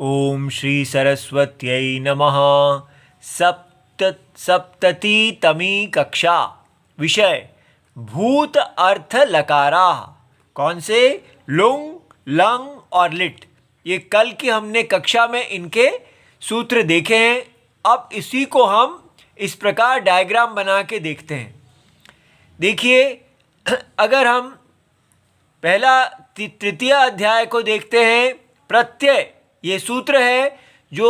ओम श्री सरस्वत्यै नमः। सप्ततितमी कक्षा। विषय भूत अर्थ लकारा। कौन से? लुंग, लंग और लिट। ये कल की हमने कक्षा में इनके सूत्र देखे हैं। अब इसी को हम इस प्रकार डायग्राम बना के देखते हैं। देखिए, अगर हम पहला तृतीय अध्याय को देखते हैं, प्रत्यय ये सूत्र है जो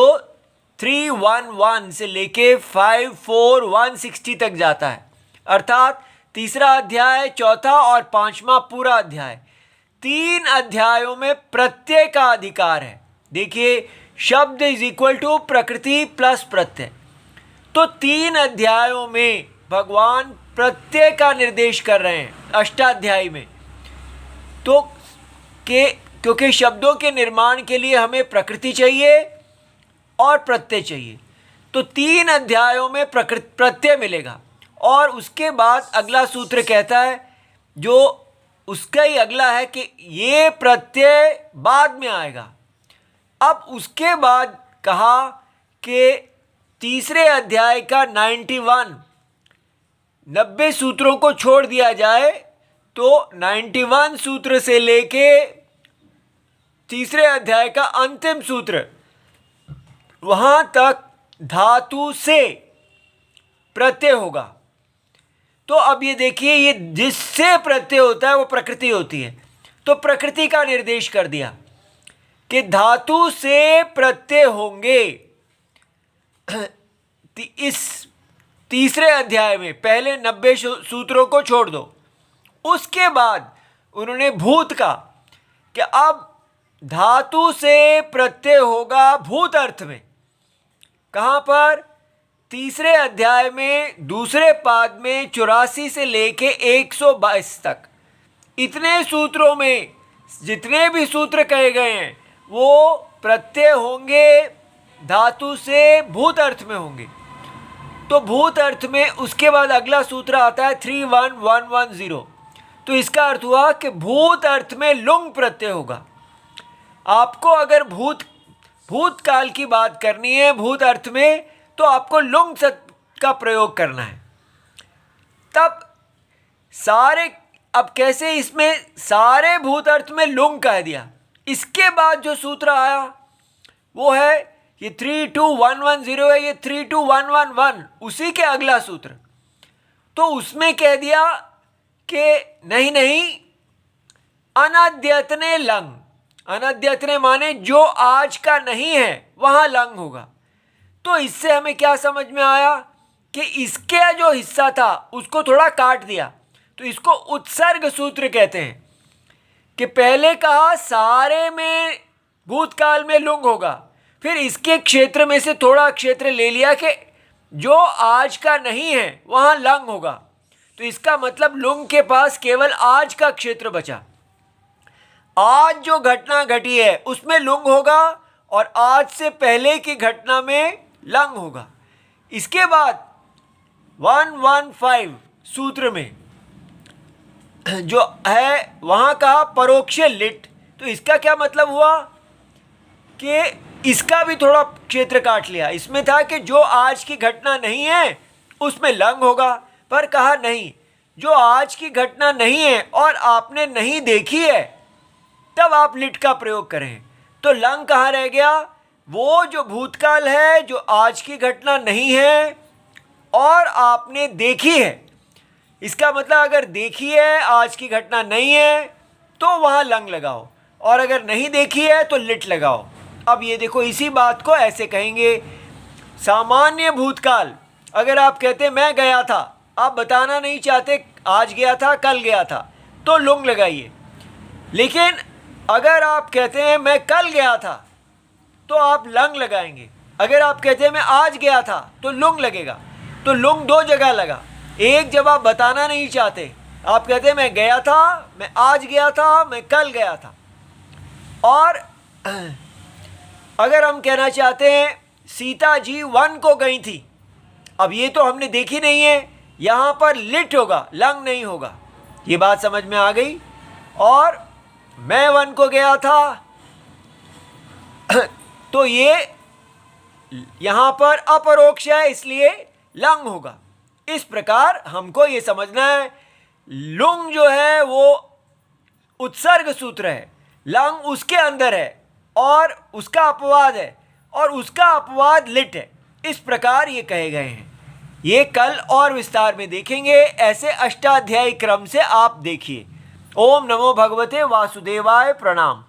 311 से लेके 54160 तक जाता है। अर्थात तीसरा अध्याय, चौथा और पांचवा पूरा अध्याय, 3 अध्यायों में प्रत्यय का अधिकार है। देखिए, शब्द इज इक्वल टू प्रकृति प्लस प्रत्यय। तो 3 अध्यायों में भगवान प्रत्यय का निर्देश कर रहे हैं अष्टाध्यायी में। तो क्योंकि शब्दों के निर्माण के लिए हमें प्रकृति चाहिए और प्रत्यय चाहिए, तो 3 अध्यायों में प्रत्यय मिलेगा। और उसके बाद अगला सूत्र कहता है, जो उसका ही अगला है, कि ये प्रत्यय बाद में आएगा। अब उसके बाद कहा कि तीसरे अध्याय का 90 सूत्रों को छोड़ दिया जाए, तो 91 सूत्र से लेके तीसरे अध्याय का अंतिम सूत्र, वहां तक धातु से प्रत्यय होगा। तो अब ये देखिए, ये जिससे प्रत्यय होता है वो प्रकृति होती है। तो प्रकृति का निर्देश कर दिया कि धातु से प्रत्यय होंगे इस तीसरे अध्याय में। पहले 90 सूत्रों को छोड़ दो। उसके बाद उन्होंने भूत का कि अब धातु से प्रत्यय होगा भूत अर्थ में। कहाँ पर? तीसरे अध्याय में दूसरे पाद में 84 से लेके 122 तक। इतने सूत्रों में जितने भी सूत्र कहे गए हैं वो प्रत्यय होंगे धातु से भूत अर्थ में होंगे। तो भूत अर्थ में उसके बाद अगला सूत्र आता है 31110। तो इसका अर्थ हुआ कि भूत अर्थ में लुंग प्रत्यय होगा। आपको अगर भूतकाल की बात करनी है भूत अर्थ में, तो आपको लुंग का प्रयोग करना है। तब सारे, अब कैसे इसमें सारे भूत अर्थ में लुंग कह दिया। इसके बाद जो सूत्र आया वो है ये 32110 है, ये 32111, उसी के अगला सूत्र। तो उसमें कह दिया कि नहीं, अनद्यतने लंग। अनद्यतने माने जो आज का नहीं है वहां लंग होगा। तो इससे हमें क्या समझ में आया कि इसके जो हिस्सा था उसको थोड़ा काट दिया। तो इसको उत्सर्ग सूत्र कहते हैं कि पहले कहा सारे में भूतकाल में लुंग होगा, फिर इसके क्षेत्र में से थोड़ा क्षेत्र ले लिया कि जो आज का नहीं है वहां लंग होगा। तो इसका मतलब लुंग के पास केवल आज का क्षेत्र बचा। आज जो घटना घटी है उसमें लुंग होगा और आज से पहले की घटना में लंग होगा। इसके बाद 115 सूत्र में जो है वहां कहा परोक्ष लिट। तो इसका क्या मतलब हुआ कि इसका भी थोड़ा क्षेत्र काट लिया। इसमें था कि जो आज की घटना नहीं है उसमें लंग होगा, पर कहा नहीं, जो आज की घटना नहीं है और आपने नहीं देखी है तब आप लिट का प्रयोग करें। तो लंग कहाँ रह गया? वो जो भूतकाल है, जो आज की घटना नहीं है और आपने देखी है। इसका मतलब अगर देखी है, आज की घटना नहीं है, तो वहाँ लंग लगाओ, और अगर नहीं देखी है तो लिट लगाओ। अब ये देखो, इसी बात को ऐसे कहेंगे। सामान्य भूतकाल, अगर आप कहते मैं गया था, आप बताना नहीं चाहते आज गया था, कल गया था, तो लुंग लगाइए। लेकिन अगर आप कहते हैं मैं कल गया था, तो आप लंग लगाएंगे। अगर आप कहते हैं मैं आज गया था, तो लुंग लगेगा। तो लुंग 2 जगह लगा। एक, जब आप बताना नहीं चाहते, आप कहते हैं मैं गया था, मैं आज गया था, मैं कल गया था। और अगर हम कहना चाहते हैं सीता जी वन को गई थी, अब ये तो हमने देखी नहीं है, यहाँ पर लिट होगा, लंग नहीं होगा। ये बात समझ में आ गई। और मैं वन को गया था, तो ये यहां पर अपरोक्ष है, इसलिए लंग होगा। इस प्रकार हमको ये समझना है, लुंग जो है वो उत्सर्ग सूत्र है, लंग उसके अंदर है और उसका अपवाद है, और उसका अपवाद लिट है। इस प्रकार ये कहे गए हैं। ये कल और विस्तार में देखेंगे। ऐसे अष्टाध्यायी क्रम से आप देखिए। ओम नमो भगवते वासुदेवाय। प्रणाम।